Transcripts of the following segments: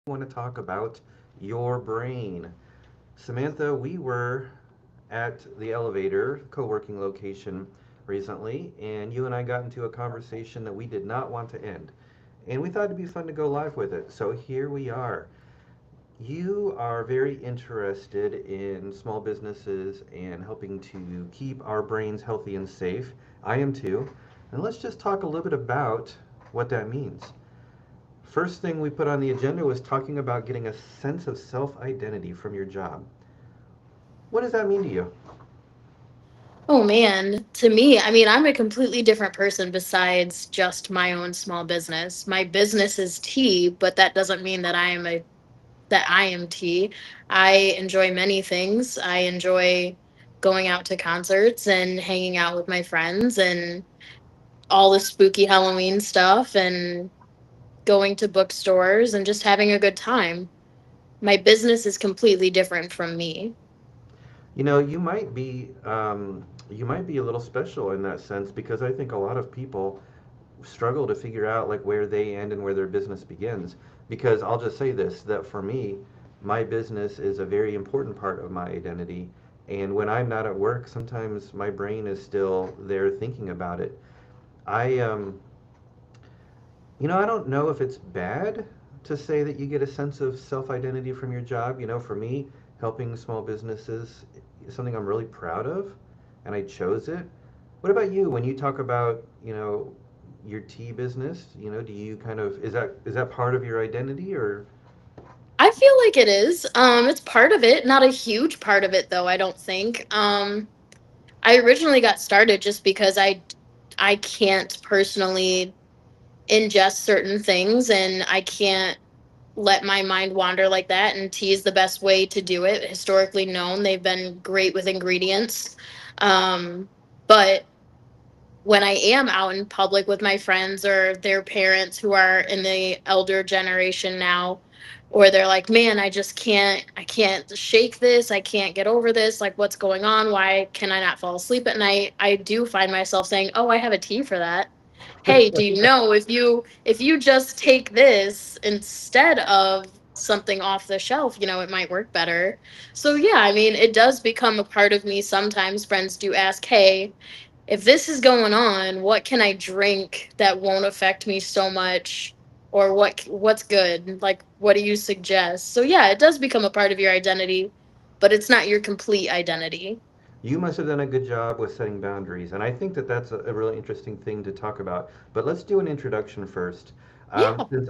want to talk about your brain. Samantha, we were at the elevator co-working location recently, and you and I got into a conversation that we did not want to end. And we thought it'd be fun to go live with it. So here we are. You are very interested in small businesses and helping to keep our brains healthy and safe. I am too. And let's just talk a little bit about what that means. First thing we put on the agenda was talking about getting a sense of self identity from your job. What does that mean to you? Oh man, to me, I mean, I'm a completely different person besides just my own small business. My business is tea, but that doesn't mean that I am tea. I enjoy many things. I enjoy going out to concerts and hanging out with my friends and all the spooky Halloween stuff and going to bookstores and just having a good time. My business is completely different from me. You know, you might be a little special in that sense because I think a lot of people struggle to figure out like where they end and where their business begins. Because I'll just say this, that for me, my business is a very important part of my identity. And when I'm not at work, sometimes my brain is still there thinking about it. I I don't know if it's bad to say that you get a sense of self-identity from your job. You know, for me, helping small businesses is something I'm really proud of, and I chose it. What about you? When you talk about, your tea business, do you kind of is that part of your identity or I feel like it is. It's part of it, not a huge part of it though, I don't think. I originally got started just because I can't personally ingest certain things and I can't let my mind wander like that, and tea is the best way to do it. Historically known, they've been great with ingredients. But when I am out in public with my friends or their parents who are in the elder generation now, or they're like, man, I can't shake this. I can't get over this. Like, what's going on? Why can I not fall asleep at night? I do find myself saying, oh, I have a tea for that. Hey, do you know if you just take this instead of something off the shelf, it might work better. So yeah, I mean, it does become a part of me. Sometimes friends do ask, hey, if this is going on, what can I drink that won't affect me so much? Or what's good? Like, what do you suggest? So yeah, it does become a part of your identity, but it's not your complete identity. you must have done a good job with setting boundaries, and I think that that's a really interesting thing to talk about. But let's do an introduction first. Yeah. Since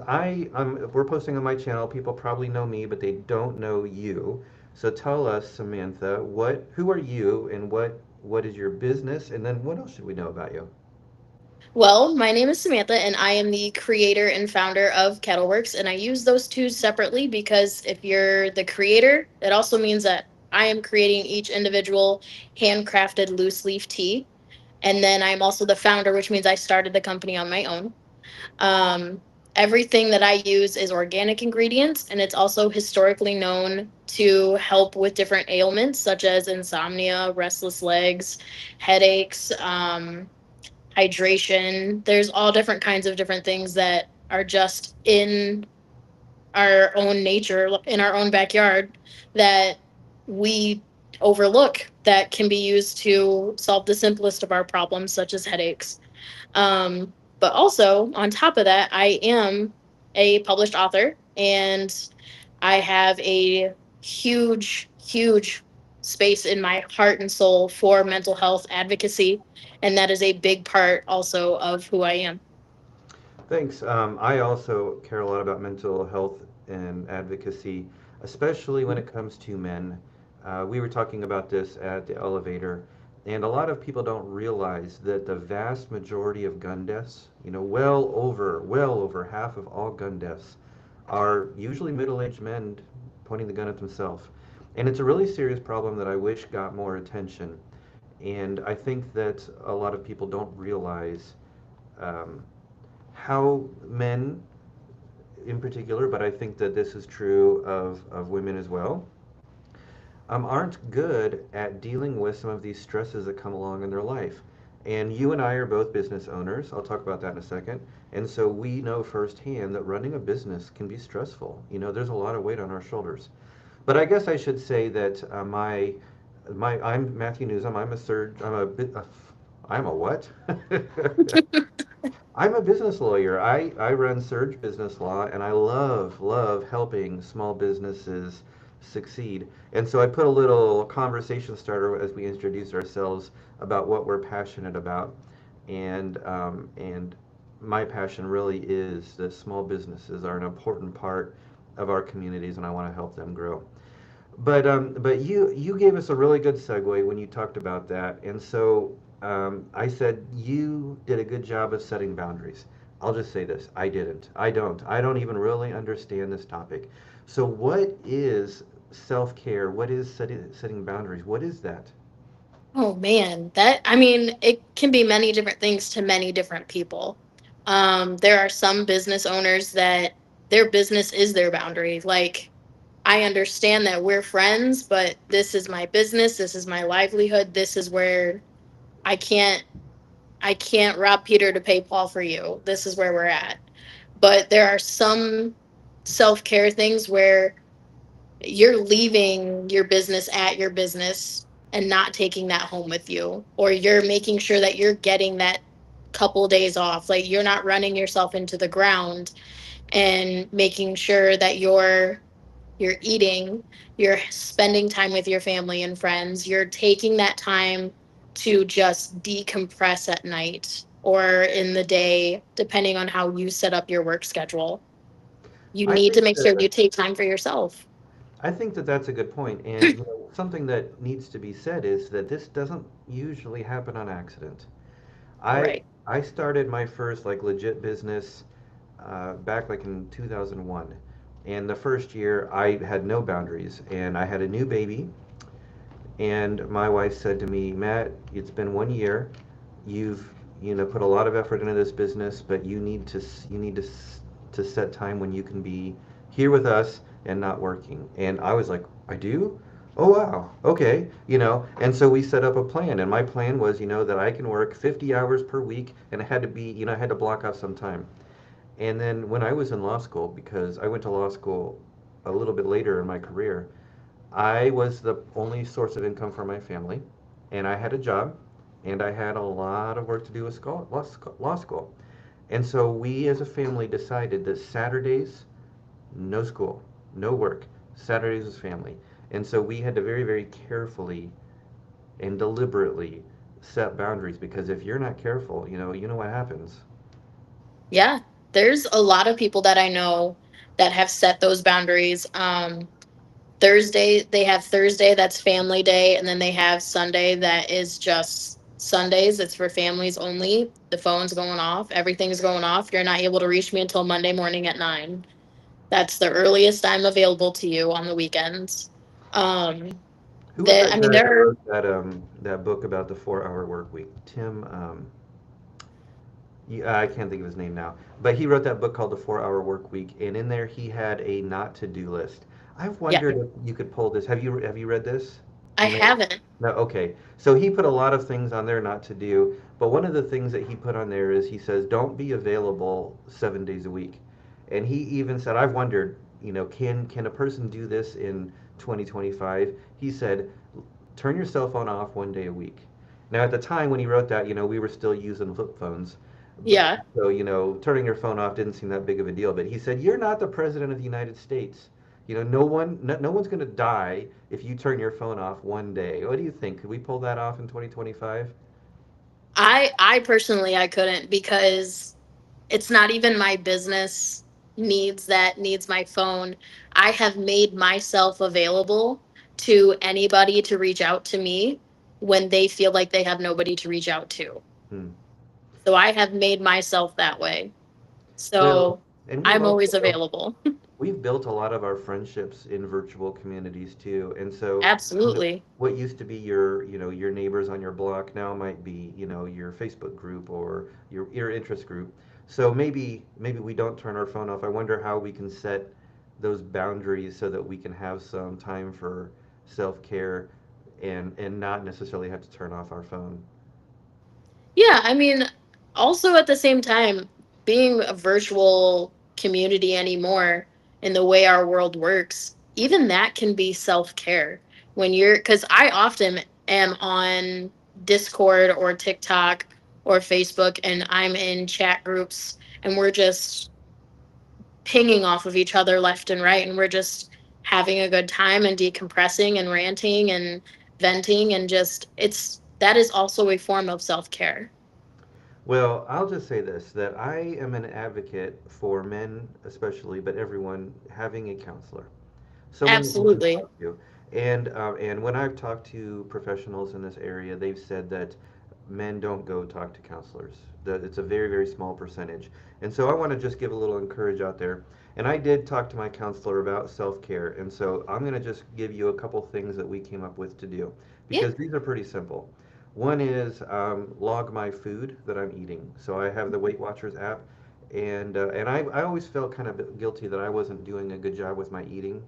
we're posting on my channel, people probably know me, but they don't know you. So tell us, Samantha, who are you, and what is your business, and then what else should we know about you? Well, my name is Samantha, and I am the creator and founder of Kettleworks. And I use those two separately because if you're the creator, it also means that I am creating each individual handcrafted loose leaf tea. And then I'm also the founder, which means I started the company on my own. Um, Everything that I use is organic ingredients, and it's also historically known to help with different ailments such as insomnia, restless legs, headaches, hydration. There's all different kinds of different things that are just in our own nature, in our own backyard, that we overlook that can be used to solve the simplest of our problems, such as headaches. But also, on top of that, I am a published author and I have a huge space in my heart and soul for mental health advocacy. And that is a big part also of who I am. Thanks. I also care a lot about mental health and advocacy, especially when it comes to men. We were talking about this at the elevator, and a lot of people don't realize that the vast majority of gun deaths, well over half of all gun deaths, are usually middle-aged men pointing the gun at themselves. And it's a really serious problem that I wish got more attention. And I think that a lot of people don't realize um, how men in particular, but I think that this is true of women as well, aren't good at dealing with some of these stresses that come along in their life. And you and I are both business owners. I'll talk about that in a second. And so we know firsthand that running a business can be stressful. You know, there's a lot of weight on our shoulders. But I guess I should say that I'm Matthew Newsom. I'm a surge. I'm a what? I'm a business lawyer. I run Surge Business Law, and I love helping small businesses succeed. And so I put a little conversation starter as we introduce ourselves about what we're passionate about. And my passion really is that small businesses are an important part of our communities, and I want to help them grow. But you gave us a really good segue when you talked about that, and so I said you did a good job of setting boundaries. I'll just say this: I didn't. I don't. I don't even really understand this topic. So what is self-care? What is setting boundaries? What is that? Oh man, that I mean, it can be many different things to many different people. There are some business owners that their business is their boundary. Like, I understand that we're friends, but this is my business, this is my livelihood, this is where I can't I can't rob Peter to pay Paul for you. This is where we're at. But there are some self-care things where you're leaving your business at your business and not taking that home with you, or you're making sure that you're getting that couple days off, like you're not running yourself into the ground, and making sure that you're eating, you're spending time with your family and friends, you're taking that time to just decompress at night or in the day, depending on how you set up your work schedule. You I need to think make sure that you take time for yourself. I think that that's a good point. And you know, something that needs to be said is that this doesn't usually happen on accident. I Right. I started my first like legit business back like in 2001. And the first year I had no boundaries and I had a new baby and my wife said to me, "Matt, it's been 1 year. You've put a lot of effort into this business, but you need to set time when you can be here with us and not working." And I was like, "I do? Oh wow. Okay." And so we set up a plan and my plan was, that I can work 50 hours per week and it had to be, I had to block off some time. And then when I was in law school, because I went to law school a little bit later in my career, I was the only source of income for my family, and I had a job, and I had a lot of work to do with law school. And so we as a family decided that Saturdays, no school, no work. Saturdays was family. And so we had to very, very carefully and deliberately set boundaries because if you're not careful, you know what happens. Yeah. There's a lot of people that I know that have set those boundaries. Thursday, they have Thursday, that's family day, and then they have Sunday that is just Sundays. It's for families only. The phone's going off, everything's going off. You're not able to reach me until Monday morning at 9. That's the earliest I'm available to you on the weekends. Um, Who was that that I mean, guy that there are, wrote that book about the 4 hour work week? Tim yeah, I can't think of his name now, but he wrote that book called The 4 Hour Work Week, and in there he had a not to do list. I've yeah, wondered if you could pull this. Have you read this? I You know, haven't. no. Okay, so he put a lot of things on there not to do, but one of the things that he put on there is he says don't be available 7 days a week, and he even said I've wondered, can a person do this in 2025? He said turn your cell phone off 1 day a week. Now, at the time when he wrote that, we were still using flip phones. Yeah. So, turning your phone off didn't seem that big of a deal. But he said, "You're not the president of the United States. No one's going to die if you turn your phone off 1 day." What do you think? Could we pull that off in 2025? I personally I couldn't, because it's not even my business needs that needs my phone. I have made myself available to anybody to reach out to me when they feel like they have nobody to reach out to. Hmm. So I have made myself that way. Well, So and we've I'm also always built available. we've built a lot of our friendships in virtual communities too. And so, Absolutely. what used to be your neighbors on your block now might be, your Facebook group or your interest group. So maybe we don't turn our phone off. I wonder how we can set those boundaries so that we can have some time for self-care and not necessarily have to turn off our phone. Yeah, I mean, also at the same time, being a virtual community anymore in the way our world works, even that can be self care. When you're, because I often am on Discord or TikTok or Facebook and I'm in chat groups and we're just pinging off of each other left and right and we're just having a good time and decompressing and ranting and venting and just, it's, that is also a form of self care. Well, I'll just say this, that I am an advocate for men especially, but everyone having a counselor, someone that they can Absolutely. talk to. And when I've talked to professionals in this area, they've said that men don't go talk to counselors. That it's a very, very small percentage. And so I want to just give a little encourage out there. And I did talk to my counselor about self-care. And so I'm going to just give you a couple things that we came up with to do Yeah. because these are pretty simple. One is log my food that I'm eating. So I have the Weight Watchers app, and I always felt kind of guilty that I wasn't doing a good job with my eating.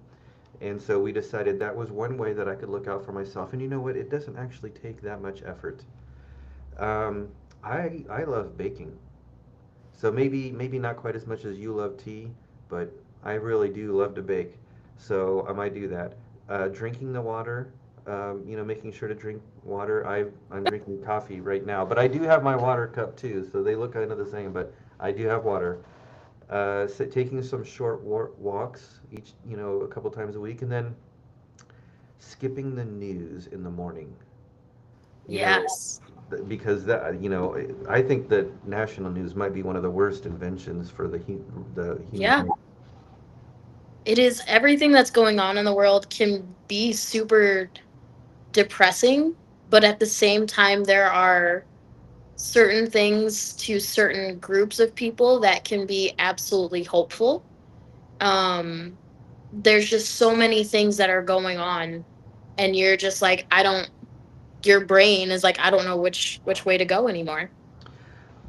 And so we decided that was one way that I could look out for myself. And you know what? It doesn't actually take that much effort. Um, I love baking. So maybe not quite as much as you love tea, but I really do love to bake. So I might do that. Drinking the water, making sure to drink water. I'm drinking coffee right now, but I do have my water cup too. So they look kind of the same, but I do have water. So taking some short walks each, a couple times a week, and then skipping the news in the morning. You know, Yes. because I think that national news might be one of the worst inventions for the human Yeah. race. It is, everything that's going on in the world can be super depressing, but at the same time, there are certain things to certain groups of people that can be absolutely hopeful. Um, there's just so many things that are going on, and you're just like, I don't, your brain is like, I don't know which way to go anymore.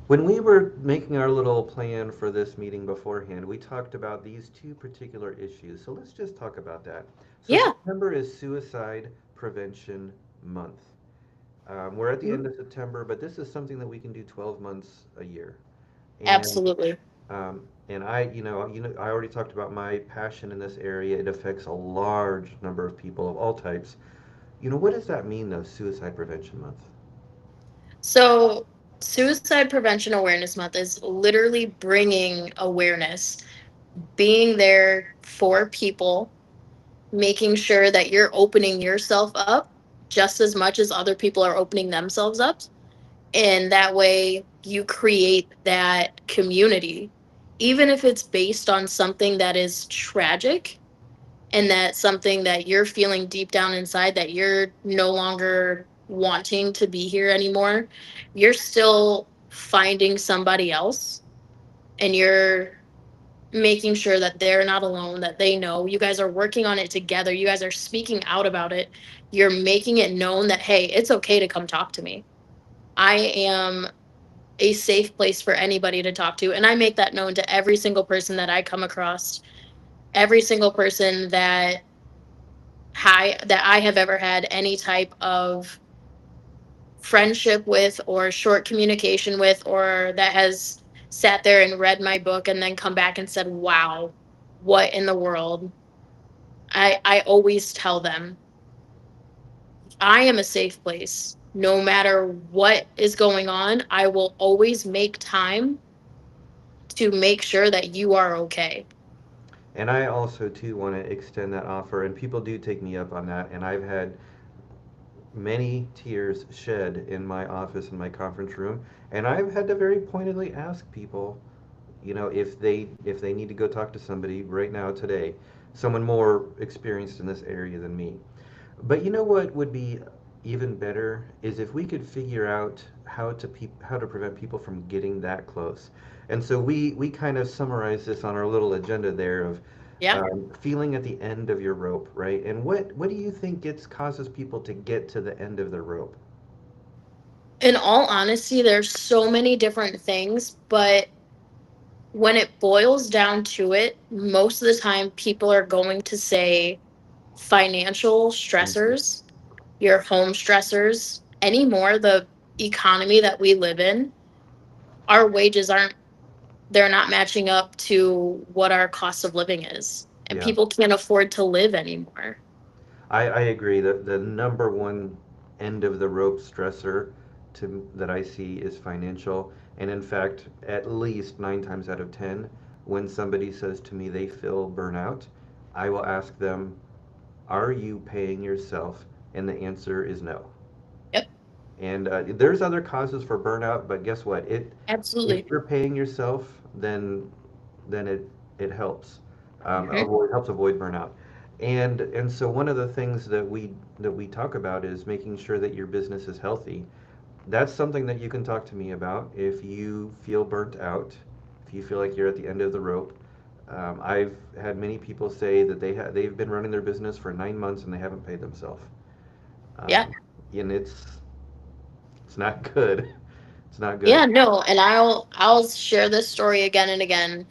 When we were making our little plan for this meeting beforehand, we talked about these two particular issues. So let's just talk about that. So Yeah. September is Suicide Prevention Month. We're at the Mhm. end of September, but this is something that we can do 12 months a year. And Absolutely. and I already talked about my passion in this area. It affects a large number of people of all types. What does that mean, though, Suicide Prevention Month? So, Suicide Prevention Awareness Month is literally bringing awareness, being there for people, making sure that you're opening yourself up just as much as other people are opening themselves up. And that way you create that community, even if it's based on something that is tragic and that something that you're feeling deep down inside that you're no longer wanting to be here anymore. You're still finding somebody else and you're making sure that they're not alone, that they know you guys are working on it together. You guys are speaking out about it. You're making it known that, hey, it's okay to come talk to me. I am a safe place for anybody to talk to. And I make that known to every single person that I come across, every single person that I have ever had any type of friendship with or short communication with, or that has sat there and read my book and then come back and said, wow, what in the world? I always tell them I am a safe place. No matter what is going on, I will always make time to make sure that you are okay. And I also too want to extend that offer, and people do take me up on that. And I've had many tears shed in my office in my conference room, and I've had to very pointedly ask people, if they need to go talk to somebody right now today, someone more experienced in this area than me. But you know what would be even better is if we could figure out how to prevent people from getting that close. And so we kind of summarize this on our little agenda there of Yeah. feeling at the end of your rope, right? And what do you think gets causes people to get to the end of their rope? In all honesty, there's so many different things, but when it boils down to it, most of the time people are going to say financial Mhm. stressors, your home stressors, anymore. The economy that we live in, our wages they're not matching up to what our cost of living is. And Yeah, people can't afford to live anymore. I agree that the number one end of the rope stressor that I see is financial. And in fact, at least 9 times out of 10, when somebody says to me they feel burnout, I will ask them, are you paying yourself? And the answer is no. Yep, And there's other causes for burnout, but guess what? If absolutely. you're paying yourself, then it helps. Hmm. Helps avoid burnout. And so one of the things that we talk about is making sure that your business is healthy. That's something that you can talk to me about if you feel burnt out, if you feel like you're at the end of the rope. I've had many people say that they've been running their business for 9 months and they haven't paid themselves. Yeah. Um, and it's not good. It's not Yeah, good. no, and I'll share this story again and again.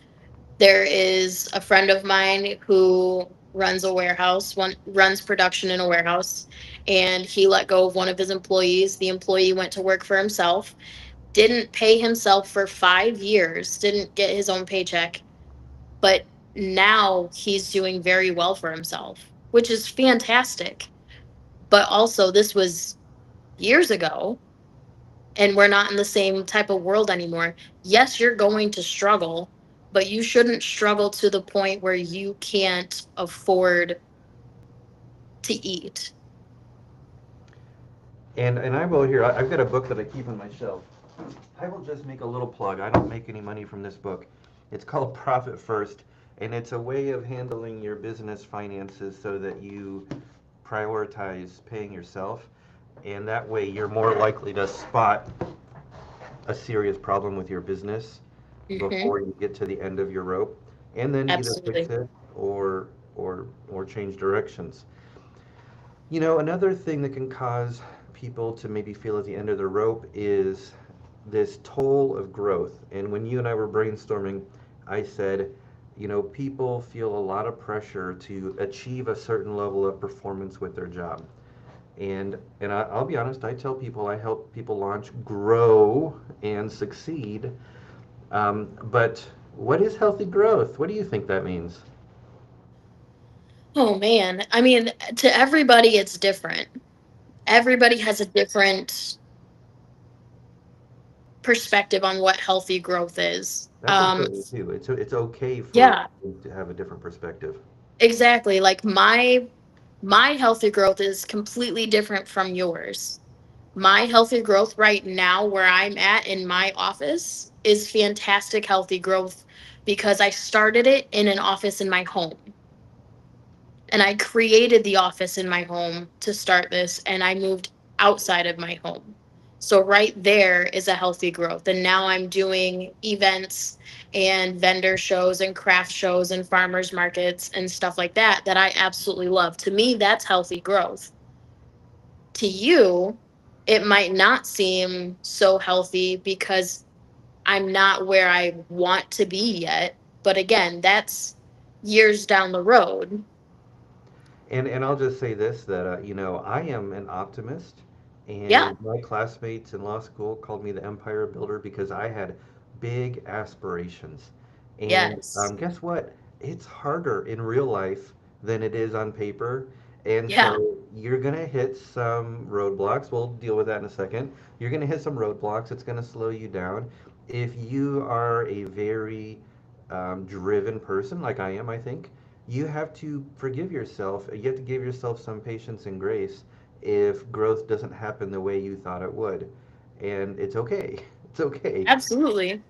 There is a friend of mine who runs a warehouse, runs production in a warehouse, and he let go of one of his employees. The employee went to work for himself, didn't pay himself for 5 years, didn't get his own paycheck, but now he's doing very well for himself, which is fantastic. But also, this was years ago, and we're not in the same type of world anymore. Yes, you're going to struggle, but you shouldn't struggle to the point where you can't afford to eat. And I will here. I've got a book that I keep on my shelf. I will just make a little plug. I don't make any money from this book. It's called Profit First, and it's a way of handling your business finances so that you prioritize paying yourself, and that way you're more likely to spot a serious problem with your business Hmm. before you get to the end of your rope, and then either fix Absolutely. it or change directions. Another thing that can cause people to maybe feel at the end of the rope is this toll of growth. And when you and I were brainstorming, I said, people feel a lot of pressure to achieve a certain level of performance with their job. And I'll be honest, I tell people I help people launch, grow, and succeed. But what is healthy growth? What do you think that means? Oh man, I mean, to everybody it's different. Everybody has a different perspective on what healthy growth is. That's important too. It's okay for Yeah, to have a different perspective. exactly. Like my healthy growth is completely different from yours. My healthy growth right now, where I'm at in my office, is fantastic healthy growth because I started it in an office in my home. And I created the office in my home to start this, and I moved outside of my home. So, right there is a healthy growth. And now I'm doing events and vendor shows and craft shows and farmers markets and stuff like that that I absolutely love. To me, that's healthy growth. To you, it might not seem so healthy because I'm not where I want to be yet. But again, that's years down the road. And I'll just say this that I am an optimist, Yeah. and my classmates in law school called me the empire builder because I had big aspirations. And Yes. guess what? It's harder in real life than it is on paper. And Yeah. so you're gonna hit some roadblocks. We'll deal with that in a second. You're gonna hit some roadblocks. It's gonna slow you down. If you are a very driven person, like I am, I think you have to forgive yourself. You have to give yourself some patience and grace if growth doesn't happen the way you thought it would. And it's okay. It's okay. Absolutely.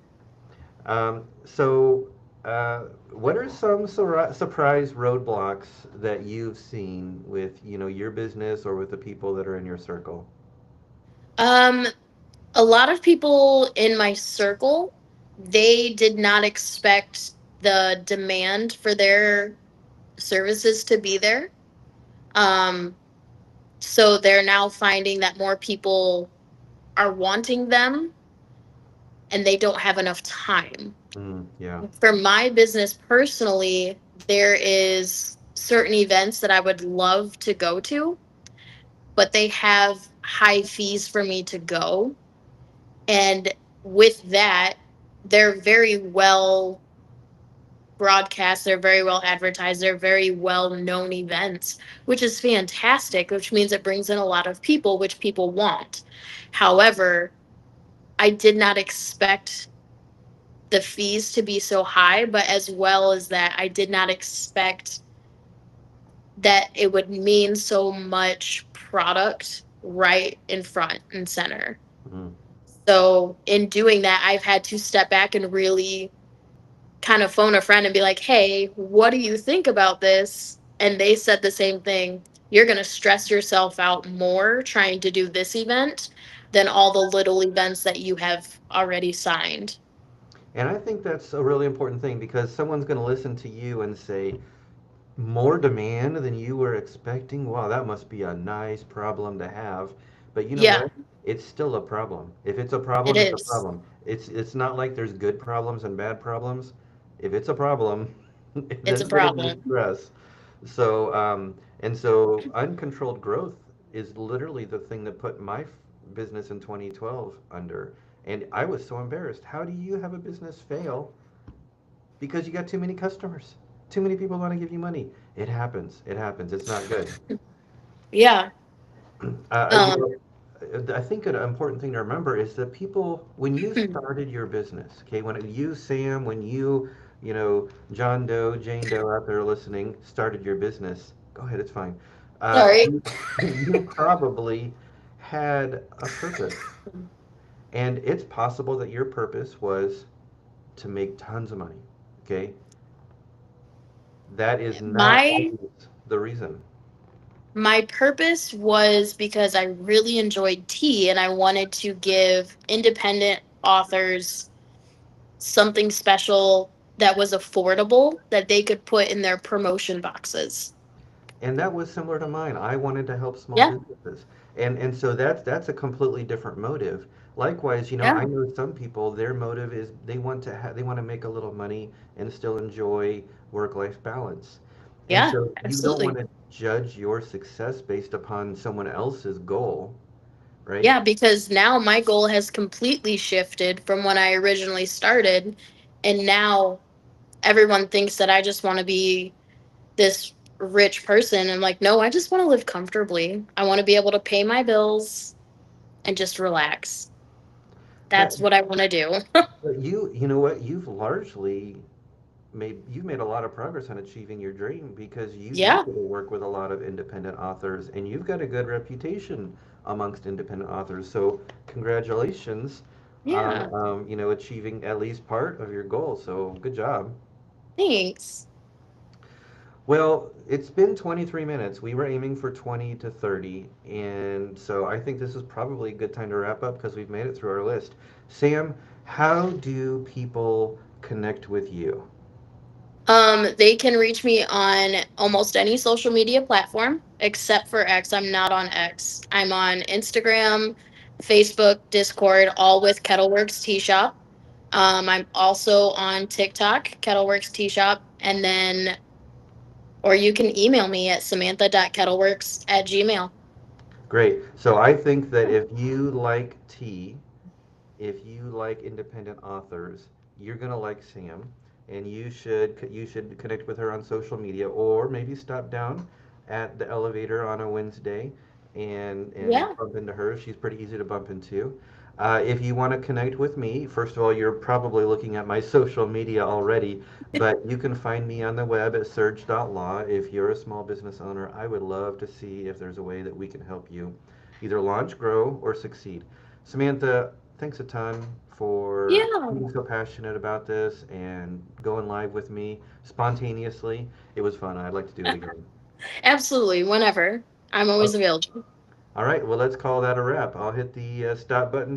So, what are some surprise roadblocks that you've seen with, your business or with the people that are in your circle? Um, a lot of people in my circle, they did not expect the demand for their services to be there. Um, so they're now finding that more people are wanting them and they don't have enough time. Yeah. For my business personally, there is certain events that I would love to go to, but they have high fees for me to go. And with that, they're very well broadcast, they're very well advertised, they're very well known events, which is fantastic, which means it brings in a lot of people, which people want. However, I did not expect the fees to be so high, but as well as that, I did not expect that it would mean so much product right in front and center. Mhm. So, in doing that, I've had to step back and really kind of phone a friend and be like, hey, what do you think about this? And they said the same thing. You're going to stress yourself out more trying to do this event than all the little events that you have already signed. And I think that's a really important thing because someone's going to listen to you and say, more demand than you were expecting? Wow, that must be a nice problem to have. But you know Yeah, what? It's still a problem. If it's a it problem, it's a is. problem. It's not like there's good problems and bad problems. If it's a problem, It's a there's going to be problem. stress. So, and so uncontrolled growth is literally the thing that put my business in 2012 under. And I was so embarrassed. How do you have a business fail because you got too many customers? Too many people want to give you money. It happens. It happens. It's not good. Yeah. You Um, know, I think an important thing to remember is that people, when you started your business, okay, when you, Sam, when you know, John Doe, Jane Doe out there listening, started your business, go ahead, it's fine. sorry. You, you probably had a purpose. And it's possible that your purpose was to make tons of money, okay? That is not My always the reason. my purpose was because I really enjoyed tea and I wanted to give independent authors something special that was affordable that they could put in their promotion boxes. And that was similar to mine. I wanted to help small Yeah, businesses. And so that's a completely different motive. Likewise, you know, yeah, I know some people, their motive is they want to make a little money and still enjoy work-life balance. And yeah, so you don't want absolutely. to judge your success based upon someone else's goal, right? Yeah, because now my goal has completely shifted from when I originally started. And now everyone thinks that I just want to be this rich person. I'm like, no, I just want to live comfortably. I want to be able to pay my bills and just relax. That That's what I want to do. but you know what? You've made a lot of progress on achieving your dream because you do Yeah, get to work with a lot of independent authors and you've got a good reputation amongst independent authors. So congratulations on yeah. you know, achieving at least part of your goal. So good job. Thanks. Well, it's been 23 minutes. We were aiming for 20 to 30, and so I think this is probably a good time to wrap up because we've made it through our list. Sam, how do people connect with you? They can reach me on almost any social media platform except for X. I'm not on X. I'm on Instagram, Facebook, Discord, all with Kettleworks Tea Shop. I'm also on TikTok, Kettleworks Tea Shop, and then, or you can email me at samantha.kettleworks@gmail. Great. So I think that if you like tea, if you like independent authors, you're gonna like Sam, and you should connect with her on social media, or maybe stop down at the elevator on a Wednesday and Yeah. bump into her. She's pretty easy to bump into. If you want to connect with me, first of all, you're probably looking at my social media already, but you can find me on the web at surge.law. If you're a small business owner, I would love to see if there's a way that we can help you either launch, grow, or succeed. Samantha, thanks a ton for Yeah. being so passionate about this and going live with me spontaneously. It was fun. I'd like to do it again. Absolutely. Whenever. I'm always Oh, available. all right, well, let's call that a wrap. I'll hit the stop button.